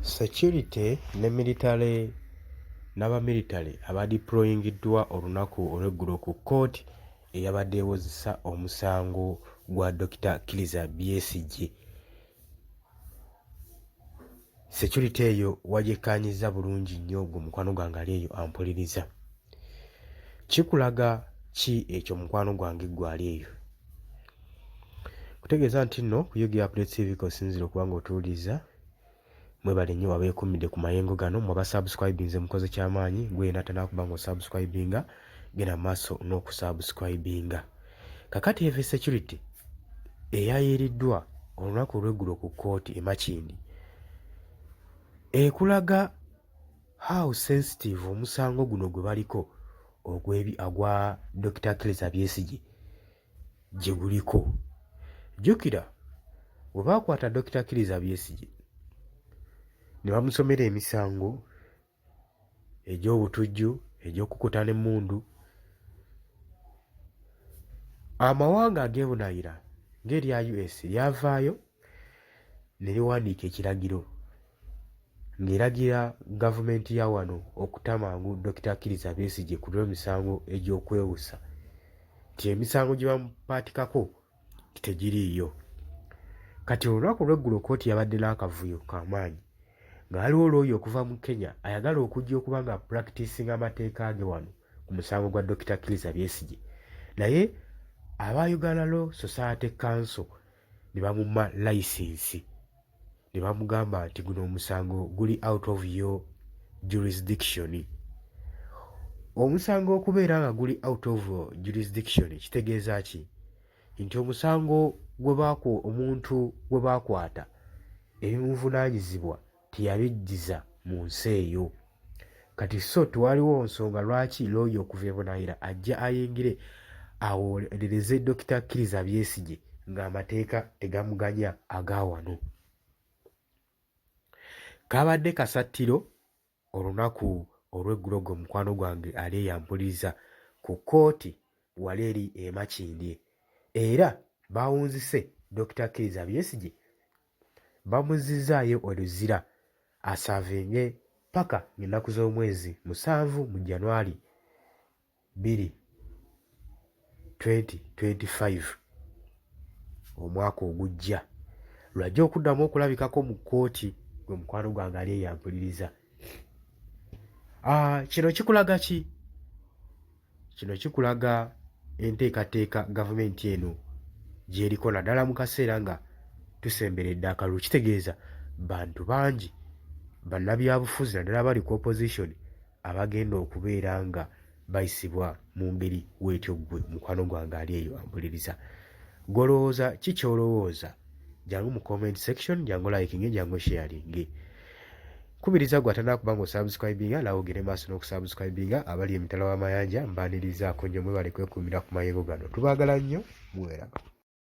Security ne military n'abamilitary abadeployingiddwa olunaku olw'eggulo ku kkooti eyabadde ewozesa omusango gwa Dr. Kizza Besigye. Security eyo wagikkaanyizza bulungi nnyo gwe mukwano gwange ali eyo ampuliriza. Kikulaga ki ekyo mukwano gwange ggwe ali eyo? Kutegeeza nti nno ku UG Updates TV kosinzira okuba ng'otuwuliriza. Mwebale nnyo abeekuumidde ku mayengo gano mwaba subscribinze mukoze ky'amaanyi gwe n'atanaakuba ng'osubscribinga genda maaso n'okusubscribinga. Kakati eve security eyayiiriddwa olunaku olw'eggulo ku kkooti e Makindye ekulaga how sensitive omusango guno gwe baliko ogwa Dr. Kizza Besigye gye guliko. Jjukira bwe baakwata Dr. Kizza Besigye ne bamusomera emisango egy'obutujju, egy'okukuta n'emmundu, amawanga ageebunaayira ng'erya US lyavaayo ne liwandiika ekiragiro ng'eragira gavumenti ya wano okuta mangu Dr. Kizza Besigye ku lw'emisango egy'okwewusa nti emisango gye bamupaatikako tegiriiyo. Kati olunaku lw'eggulo kkooti yabadde n'akavuyo k'amaanyi nga waliwo looyo okuva mu Kenya ayagala okujja okuba nga practicinga amateeka ge wano ku musango gwa Dr. Kizza Besigye, naye aba Uganda Law Society Council ne bamumma layisinsi ne bamugamba nti guno omusango guli out of your jurisdiction. Omusango okubeera nga guli out of jurisdiction kitegeeza ki? Nti omusango omuntu gwe baakwata ebimuvunaanyizibwa teyabijjiza mu nsi eyo. Kati so tewaliwo nsonga lwaki looyo okuva ebunaayira ajja ayingire awolereze Dr. Kizza Besigye ng'amateeka tegamuganya aga wano. Kabadde kasattiro olunaku olw'eggulo gwe mukwano gwange ali eyampuliriza ku kkooti wali eri e Makindye, era baawunzise Dr. Kizza Besigye bamuzzizaayo oluzira asaavinge paka ennaku z'omwezi 7 mu January 2025 omwaka ogujja, lw'ajja okuddamu okulabikako mu kkooti gwe mukwano gwange ali eyampuliriza. Kino kikulaga ki? Kino kikulaga enteekateeka gavumenti eno gy'eriko naddala mu kaseera nga tusemberedde akalulu. Kitegeeza bantu bangi bannabyabufuzi naddala abali ku opposition abagenda okubeera nga bayisibwa mu ngeri bw'etyo ggwe mukwano gwange ali eyo ampuliriza. Golowooza ki ky'olowooza? Jangu mu comment section, jangu liking, jangu sharing. Kubiriza gwe atanaakuba ng'osubscribinga nawe ogere maaso n'okusubscribinga. Abali emitala w'amayanja mbaanirizaako nnyo mwebale kwekuumira ku mayengo gano. Tubaagala nnyo, muwera.